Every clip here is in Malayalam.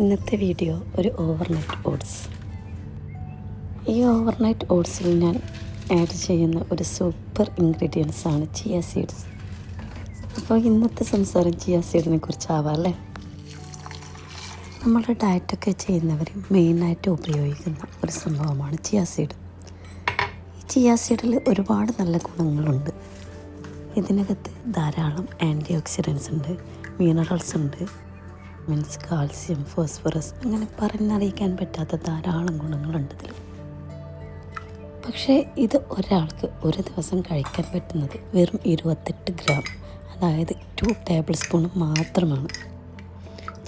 ഇന്നത്തെ വീഡിയോ ഒരു ഓവർനൈറ്റ് ഓട്സ്. ഈ ഓവർനൈറ്റ് ഓട്സിൽ ഞാൻ ആഡ് ചെയ്യുന്ന ഒരു സൂപ്പർ ഇൻഗ്രീഡിയൻസ് ആണ് ചിയ സീഡ്സ്. അപ്പോൾ ഇന്നത്തെ സംസാരം ചിയ സീഡിനെ കുറിച്ചാവാം അല്ലേ. നമ്മുടെ ഡയറ്റൊക്കെ ചെയ്യുന്നവർ മെയിനായിട്ട് ഉപയോഗിക്കുന്ന ഒരു സംഭവമാണ് ചിയ സീഡ്. ഈ ചിയ സീഡിൽ ഒരുപാട് നല്ല ഗുണങ്ങളുണ്ട്. ഇതിനകത്ത് ധാരാളം ആൻറ്റി ഓക്സിഡൻസ് ഉണ്ട്, മിനറൽസ് ഉണ്ട്, മീൻസ് കാൽസ്യം, ഫോസ്ഫറസ്, അങ്ങനെ പറഞ്ഞറിയിക്കാൻ പറ്റാത്ത ധാരാളം ഗുണങ്ങളുണ്ട് ഇതിൽ. പക്ഷേ ഇത് ഒരാൾക്ക് ഒരു ദിവസം കഴിക്കാൻ പറ്റുന്നത് വെറും 28 ഗ്രാം, അതായത് 2 ടേബിൾ സ്പൂൺ മാത്രമാണ്.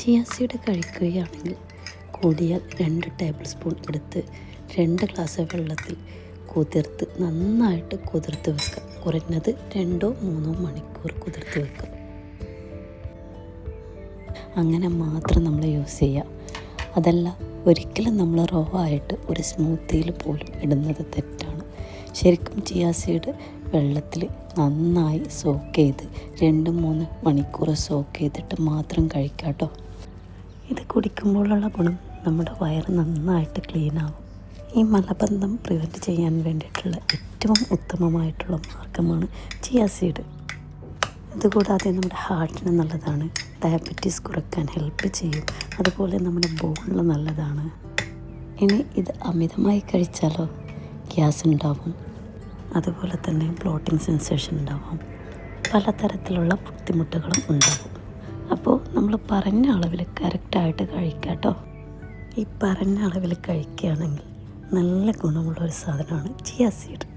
ചിയ സീഡ് കഴിക്കുകയാണെങ്കിൽ കൂടിയാൽ 2 ടേബിൾ സ്പൂൺ എടുത്ത് 2 ഗ്ലാസ് വെള്ളത്തിൽ കുതിർത്ത് നന്നായിട്ട് കുതിർത്ത് വെക്കുക. കുറഞ്ഞത് 2-3 മണിക്കൂർ കുതിർത്ത് വെക്കുക. അങ്ങനെ മാത്രം നമ്മൾ യൂസ് ചെയ്യുക. അതല്ല, ഒരിക്കലും നമ്മൾ റോ ആയിട്ട് ഒരു സ്മൂത്തിയിൽ പോലും ഇടുന്നത് തെറ്റാണ്. ശരിക്കും ചിയ സീഡ് വെള്ളത്തിൽ നന്നായി സോക്ക് ചെയ്ത് 2-3 മണിക്കൂർ സോക്ക് ചെയ്തിട്ട് മാത്രം കഴിക്കാം കേട്ടോ. ഇത് കുടിക്കുമ്പോഴുള്ള ഗുണം നമ്മുടെ വയറ് നന്നായിട്ട് ക്ലീനാവും. ഈ മലബന്ധം പ്രിവെൻറ്റ് ചെയ്യാൻ വേണ്ടിയിട്ടുള്ള ഏറ്റവും ഉത്തമമായിട്ടുള്ള മാർഗ്ഗമാണ് ചിയ സീഡ്. ഇതുകൂടാതെ നമ്മുടെ ഹാർട്ടിന് നല്ലതാണ്, ഡയബറ്റീസ് കുറയ്ക്കാൻ ഹെൽപ്പ് ചെയ്യും, അതുപോലെ നമ്മുടെ ബോണിന് നല്ലതാണ്. ഇനി ഇത് അമിതമായി കഴിച്ചാലോ ഗ്യാസ് ഉണ്ടാവും, അതുപോലെ തന്നെ ബ്ലോട്ടിംഗ് സെൻസേഷൻ ഉണ്ടാവും, പലതരത്തിലുള്ള ബുദ്ധിമുട്ടുകളും ഉണ്ടാവും. അപ്പോൾ നമ്മൾ പറഞ്ഞ അളവിൽ കറക്റ്റായിട്ട് കഴിക്കാം കേട്ടോ. ഈ പറഞ്ഞ അളവിൽ കഴിക്കുകയാണെങ്കിൽ നല്ല ഗുണമുള്ള ഒരു സാധനമാണ് ചിയ സീഡ്.